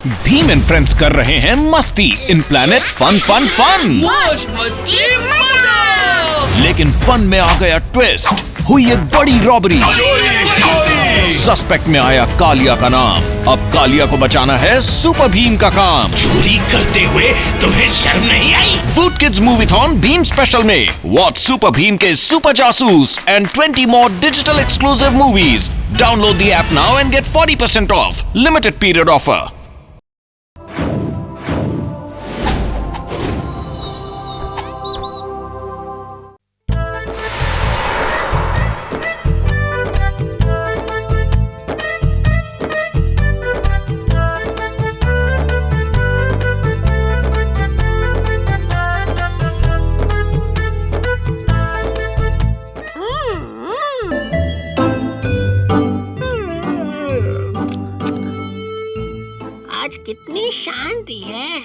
Bhim and friends कर रहे हैं मस्ती इन प्लैनेट फन फन फन। मौज मस्ती मजा। लेकिन फन में आ गया ट्विस्ट, हुई एक बड़ी रॉबरी। सस्पेक्ट में आया कालिया का नाम। अब कालिया को बचाना है सुपर भीम का काम। चोरी करते हुए तुम्हें शर्म नहीं आई? फूड किड्स मूवीथॉन भीम स्पेशल में वॉच सुपर भीम के सुपर जासूस and 20 more digital exclusive movies. Download the app now and get 40% off. Limited period offer. आज कितनी शांति है।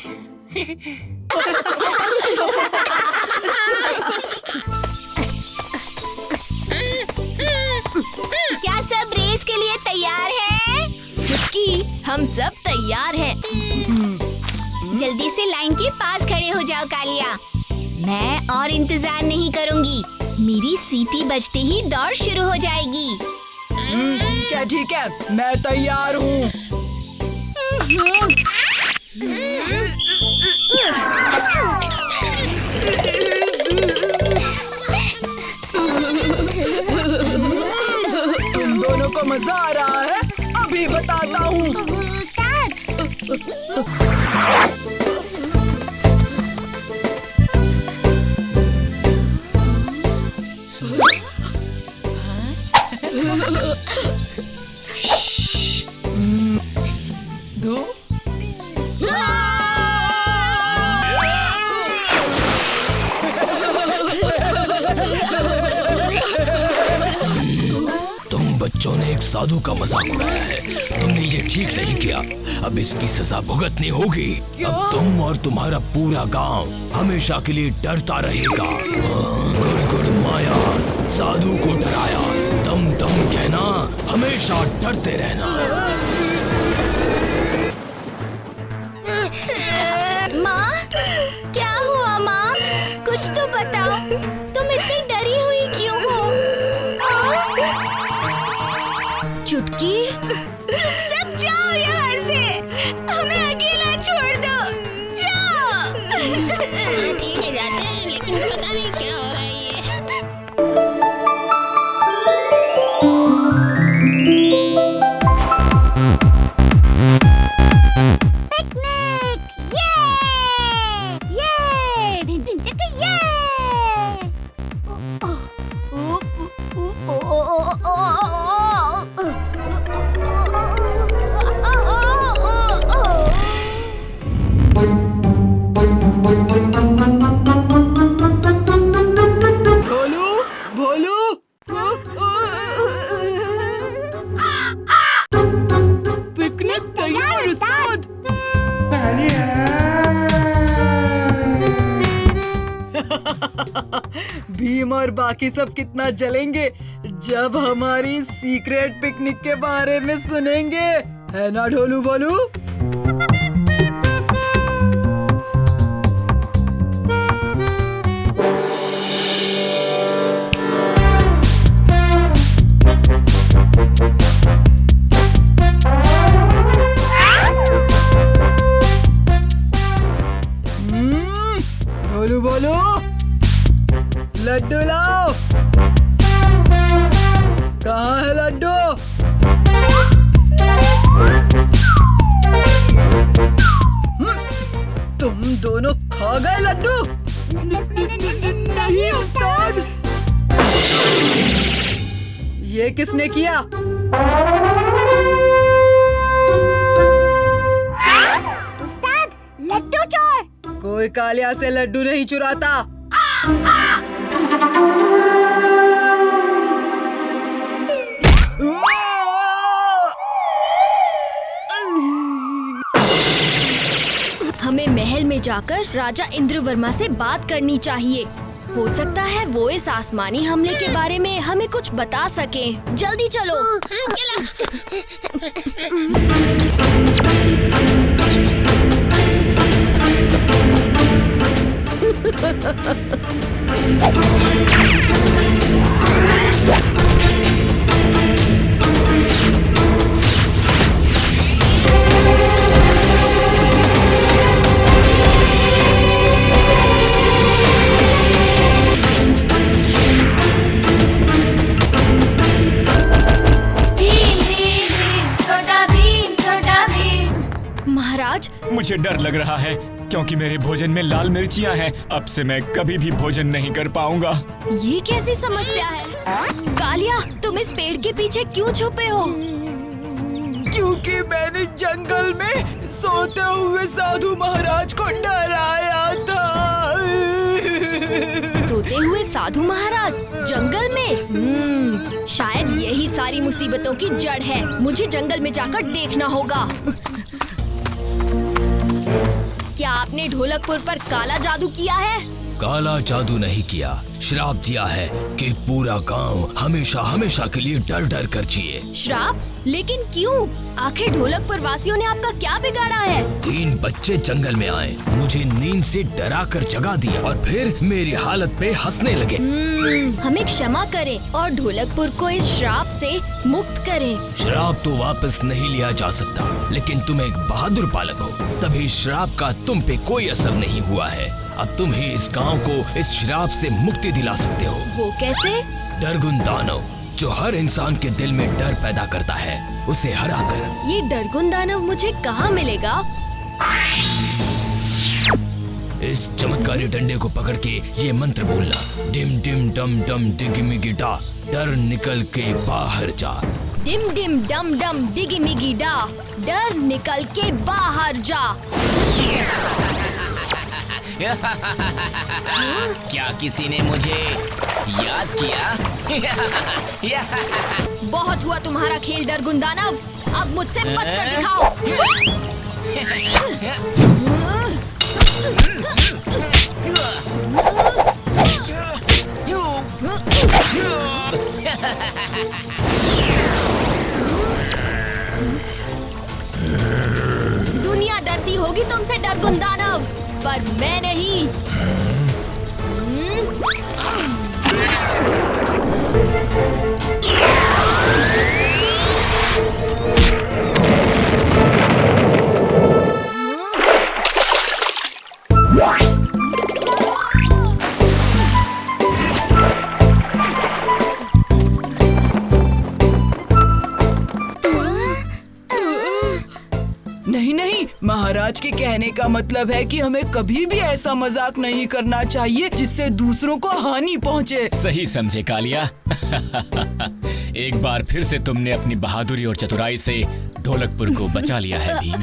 क्या सब रेस के लिए तैयार हैं? चुटकी, हम सब तैयार हैं। जल्दी से लाइन के पास खड़े हो जाओ कालिया। मैं और इंतजार नहीं करूंगी। मेरी सीटी बजते ही दौड़ शुरू हो जाएगी। ठीक है, मैं तैयार हूँ। तुम दोनों को मजा आ रहा है? अभी बताता हूँ। दो तुम बच्चों ने एक साधु का मजाक उड़ाया है। तुमने ये ठीक नहीं किया। अब इसकी सजा भुगतनी होगी। अब तुम और तुम्हारा पूरा गांव हमेशा के लिए डरता रहेगा। गुड़ गुड़ माया, साधु को डराया। दम दम कहना, हमेशा डरते रहना। माँ, क्या हुआ माँ? कुछ तो बताओ। तुम इतनी डरी हुई क्यों हो? चुटकी, सब जाओ यहाँ से। हमें अकेला छोड़ दो। जाओ। ठीक है, जाते हैं, लेकिन पता नहीं क्या हो रहा है ये। भोलू, भोलू, पिकनिक तैयार उस्ताद। भीम और बाकी सब कितना जलेंगे जब हमारी सीक्रेट पिकनिक के बारे में सुनेंगे, है ना ढोलू बोलू? ढोलू बोलू, लड्डू लाओ। कहाँ है लड्डू? तुम दोनों खा गए लड्डू? नहीं उस्ताद। ये किसने किया? उस्ताद, लड्डू चोर। कोई कालिया से लड्डू नहीं चुराता। हमें महल में जाकर राजा इंद्रवर्मा से बात करनी चाहिए। हो सकता है वो इस आसमानी हमले के बारे में हमें कुछ बता सकें। जल्दी चलो। चलो। महाराज। मुझे डर लग रहा है क्योंकि मेरे भोजन में लाल मिर्चियाँ हैं। अब से मैं कभी भी भोजन नहीं कर पाऊंगा। ये कैसी समस्या है? कालिया, तुम इस पेड़ के पीछे क्यों छुपे हो? क्योंकि मैंने जंगल में सोते हुए साधु महाराज को डराया था। सोते हुए साधु महाराज जंगल में? शायद यही सारी मुसीबतों की जड़ है। मुझे जंगल में जाकर देखना होगा। क्या आपने ढोलकपुर पर काला जादू किया है? काला जादू नहीं किया, श्राप दिया है कि पूरा गांव हमेशा हमेशा के लिए डर डर कर जिए। श्राप? लेकिन क्यों? आखिर ढोलकपुर वासियों ने आपका क्या बिगाड़ा है? 3 बच्चे जंगल में आए, मुझे नींद से डरा कर जगा दिया और फिर मेरी हालत पे हंसने लगे। हमें क्षमा करें और ढोलकपुर को इस श्राप से मुक्त करें। श्राप तो वापस नहीं लिया जा सकता, लेकिन तुम एक बहादुर बालक हो, तभी श्राप का तुम पे कोई असर नहीं हुआ है। अब तुम ही इस गांव को इस श्राप से मुक्ति दिला सकते हो। वो कैसे? डरगुन दानव, जो हर इंसान के दिल में डर पैदा करता है, उसे हराकर। ये डरगुन दानव मुझे कहाँ मिलेगा? इस चमत्कारी डंडे को पकड़ के ये मंत्र बोलना, डिम डिम डम डम डिगी मिगी डा, डर निकल के बाहर जा। डिम डिम डम डम डिगी मिगी डा, डर निकल के बाहर जा। क्या किसी ने मुझे याद किया? बहुत हुआ तुम्हारा खेल डरगुन दानव, अब मुझसे बचकर दिखाओ। दुनिया डरती होगी तुमसे डरगुन दानव, पर मैं नहीं। नहीं नहीं, महाराज के कहने का मतलब है कि हमें कभी भी ऐसा मजाक नहीं करना चाहिए जिससे दूसरों को हानि पहुंचे। सही समझे कालिया। एक बार फिर से तुमने अपनी बहादुरी और चतुराई से ढोलकपुर को बचा लिया है भीम।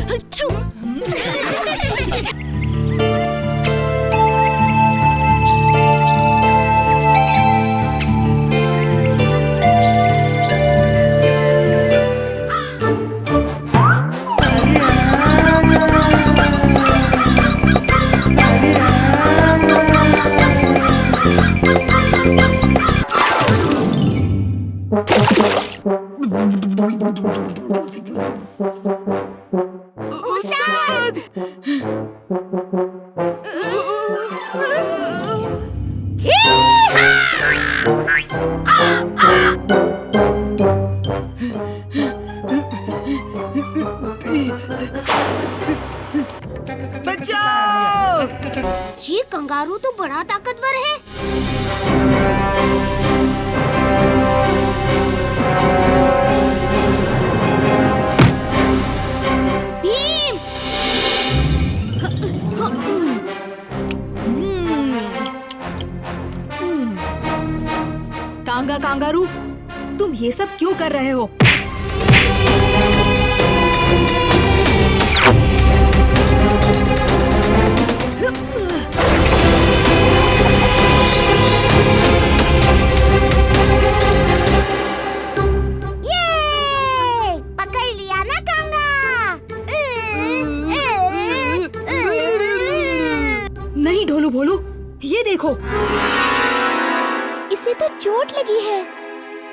बचाओ! ये कंगारू तो बड़ा ताकतवर है। भीम! कांगारू, तुम ये सब क्यों कर रहे हो? पकड़ लिया ना कांगा। नहीं ढोलू भोलू, ये देखो। इसे तो चोट लगी है।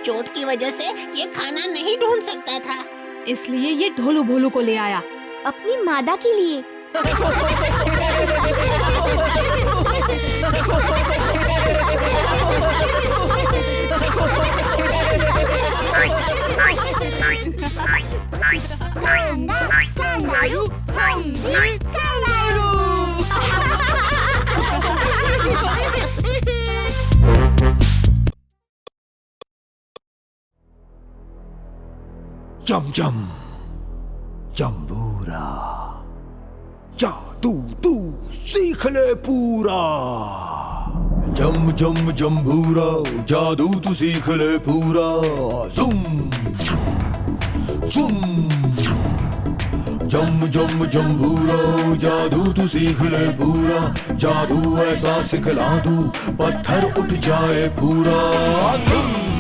चोट की वजह से ये खाना नहीं ढूंढ सकता था, इसलिए ये ढोलू भोलू को ले आया अपनी मादा के लिए। जम जम जम्बूरा जादू तू सीख ले पूरा। जम जम जम्बूरा जादू तू सीख ले पूरा। जुम जुम जम जम जम्बूरा जादू तू सीख ले पूरा। जादू ऐसा सिखला दूं पत्थर उठ जाए पूरा। जुम